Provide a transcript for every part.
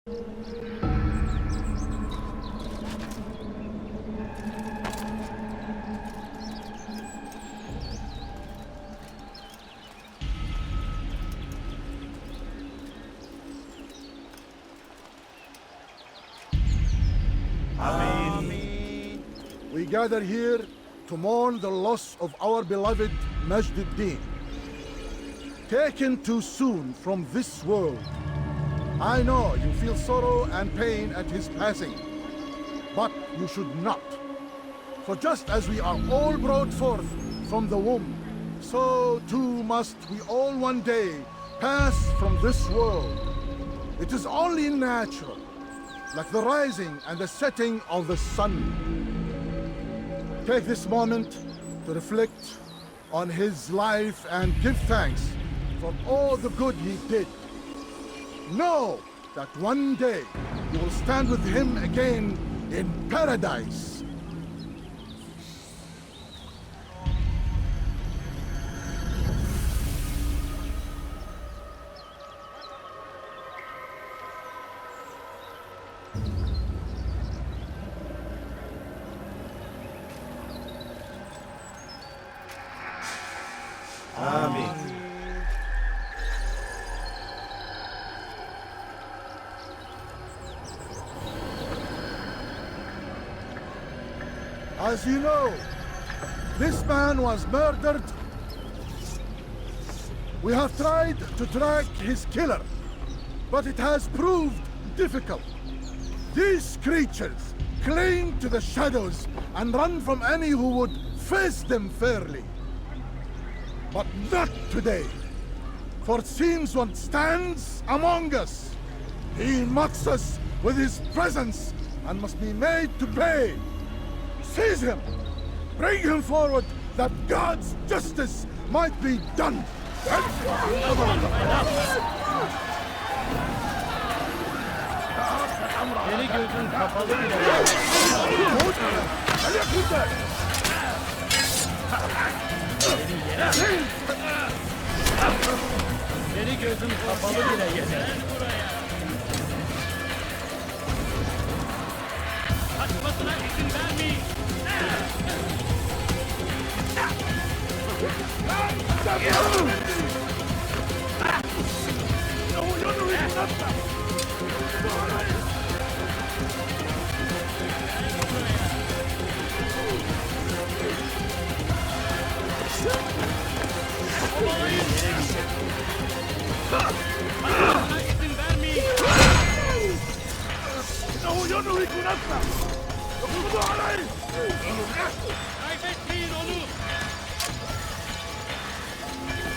We gather here to mourn the loss of our beloved Majd Addin. Taken too soon from this world. I know you feel sorrow and pain at his passing, but you should not. For just as we are all brought forth from the womb, so too must we all one day pass from this world. It is only natural, like the rising and the setting of the sun. Take this moment to reflect on his life and give thanks for all the good he did. Know that one day you will stand with him again in paradise. As you know, this man was murdered. We have tried to track his killer, but it has proved difficult. These creatures cling to the shadows and run from any who would face them fairly. But not today, for it seems one stands among us. He mocks us with his presence and must be made to pay. Seize him! Bring him forward, that God's justice might be done! Yeni gözün kapalı bile. Yeni gözün kapalı bile yeter. Kaçmasına izin vermeyin. Kaybetmeyin onu!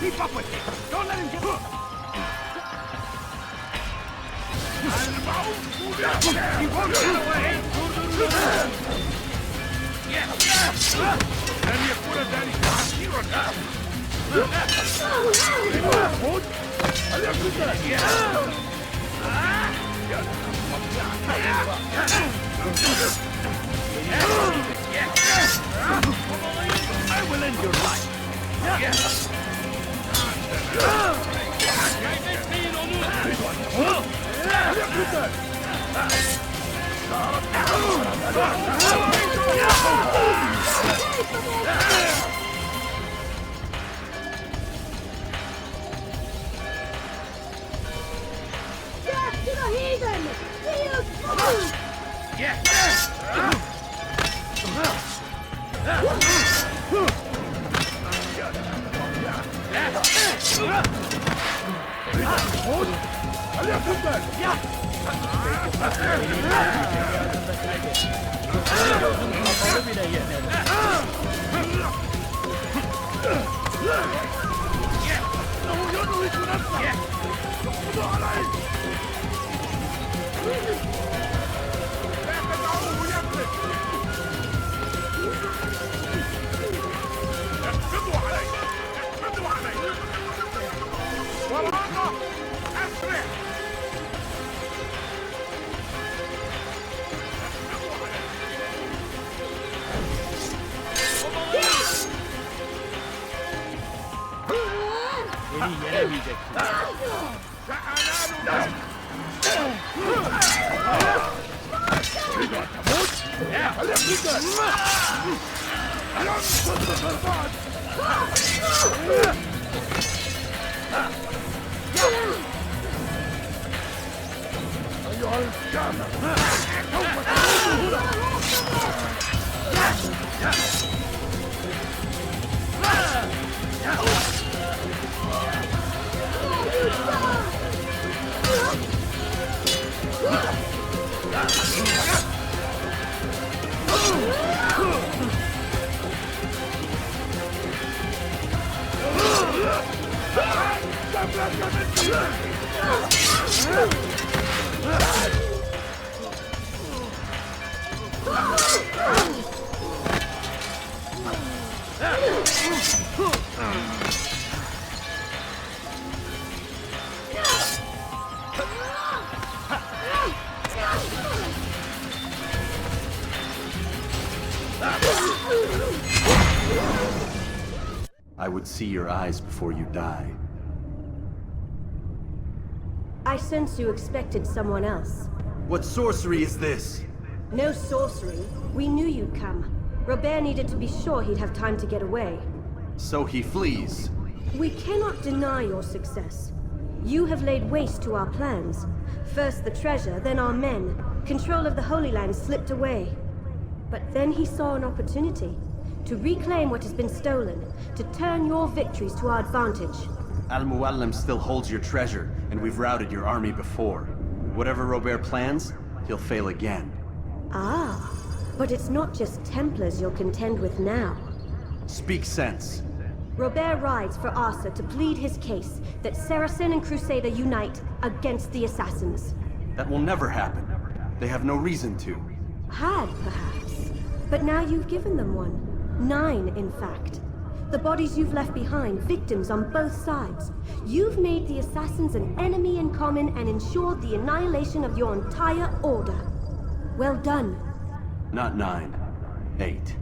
Keep up with him! Don't let him get up! He won't get away! Let me put a daddy here on that! I will end your life. Kaybetmeyin onu. Back to the heathen! He is food! Beni yenemeyeceksin. I would see your eyes before you die. I sense you expected someone else. What sorcery is this? No sorcery. We knew you'd come. Robert needed to be sure he'd have time to get away. So he flees. We cannot deny your success. You have laid waste to our plans. First the treasure, then our men. Control of the Holy Land slipped away. But then he saw an opportunity to reclaim what has been stolen, to turn your victories to our advantage. Al-Muallim still holds your treasure, and we've routed your army before. Whatever Robert plans, he'll fail again. Ah, but it's not just Templars you'll contend with now. Speak sense. Robert rides for Arsa to plead his case that Saracen and Crusader unite against the assassins. That will never happen. They have no reason to. Had, perhaps. But now you've given them one. 9, in fact. The bodies you've left behind, victims on both sides. You've made the assassins an enemy in common and ensured the annihilation of your entire order. Well done. Not 9. 8.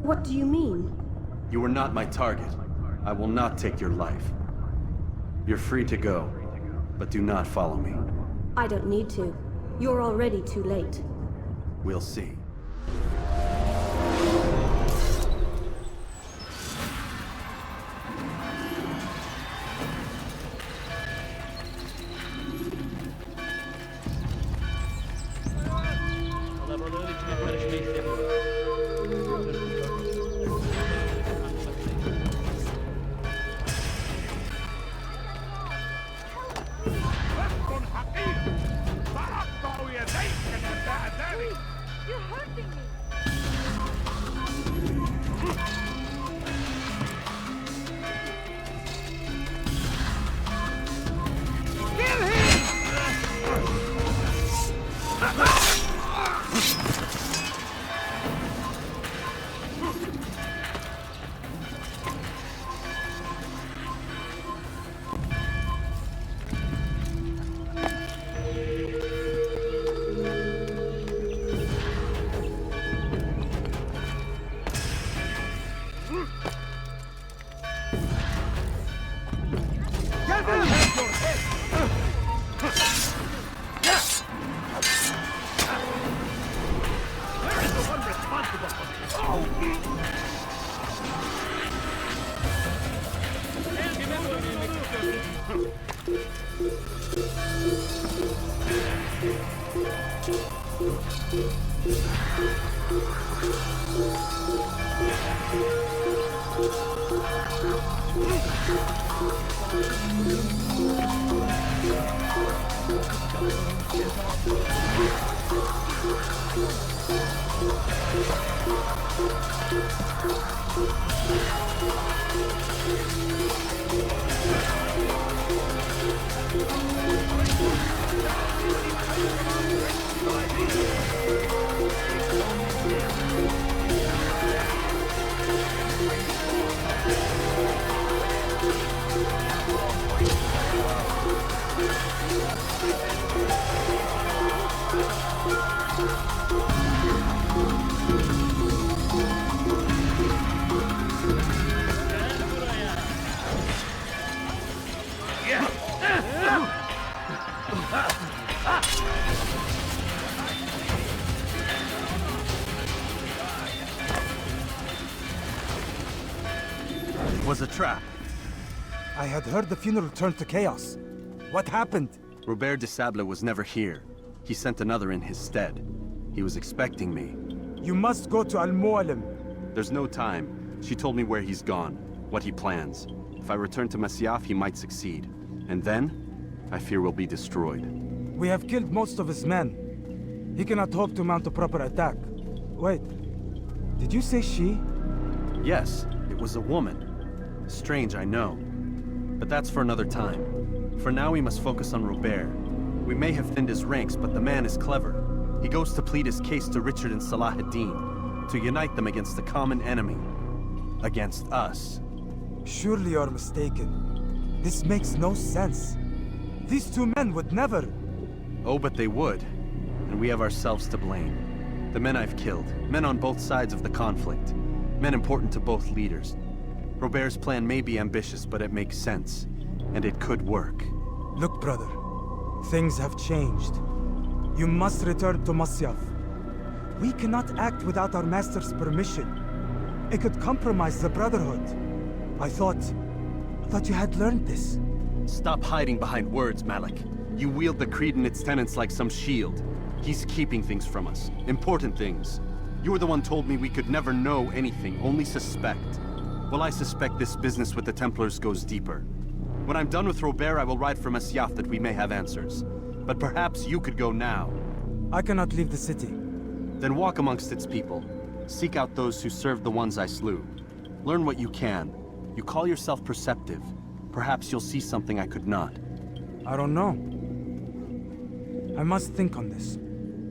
What do you mean? You were not my target. I will not take your life. You're free to go, but do not follow me. I don't need to. You're already too late. We'll see. Kalabalığın içine karışmayı istemiyorum. You're hurting me. was a trap. I had heard the funeral turned to chaos. What happened? Robert de Sable was never here. He sent another in his stead. He was expecting me. You must go to Al-Mu'alim. There's no time. She told me where he's gone, what he plans. If I return to Masyaf, he might succeed. And then, I fear we'll be destroyed. We have killed most of his men. He cannot hope to mount a proper attack. Wait, did you say she? Yes, it was a woman. Strange, I know. But that's for another time. For now, we must focus on Robert. We may have thinned his ranks, but the man is clever. He goes to plead his case to Richard and Salah ad-Din, to unite them against the common enemy. Against us. Surely you're mistaken. This makes no sense. These two men would never... Oh, but they would. And we have ourselves to blame. The men I've killed, men on both sides of the conflict. Men important to both leaders. Robert's plan may be ambitious, but it makes sense. And it could work. Look, brother. Things have changed. You must return to Masyaf. We cannot act without our master's permission. It could compromise the Brotherhood. I thought you had learned this. Stop hiding behind words, Malik. You wield the creed and its tenets like some shield. He's keeping things from us. Important things. You were the one told me we could never know anything, only suspect. Well, I suspect this business with the Templars goes deeper. When I'm done with Robert, I will ride for Masyaf that we may have answers. But perhaps you could go now. I cannot leave the city. Then walk amongst its people. Seek out those who served the ones I slew. Learn what you can. You call yourself perceptive. Perhaps you'll see something I could not. I don't know. I must think on this.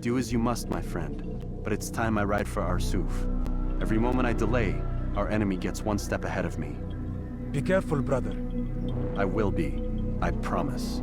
Do as you must, my friend. But it's time I ride for Arsuf. Every moment I delay, our enemy gets one step ahead of me. Be careful, brother. I will be. I promise.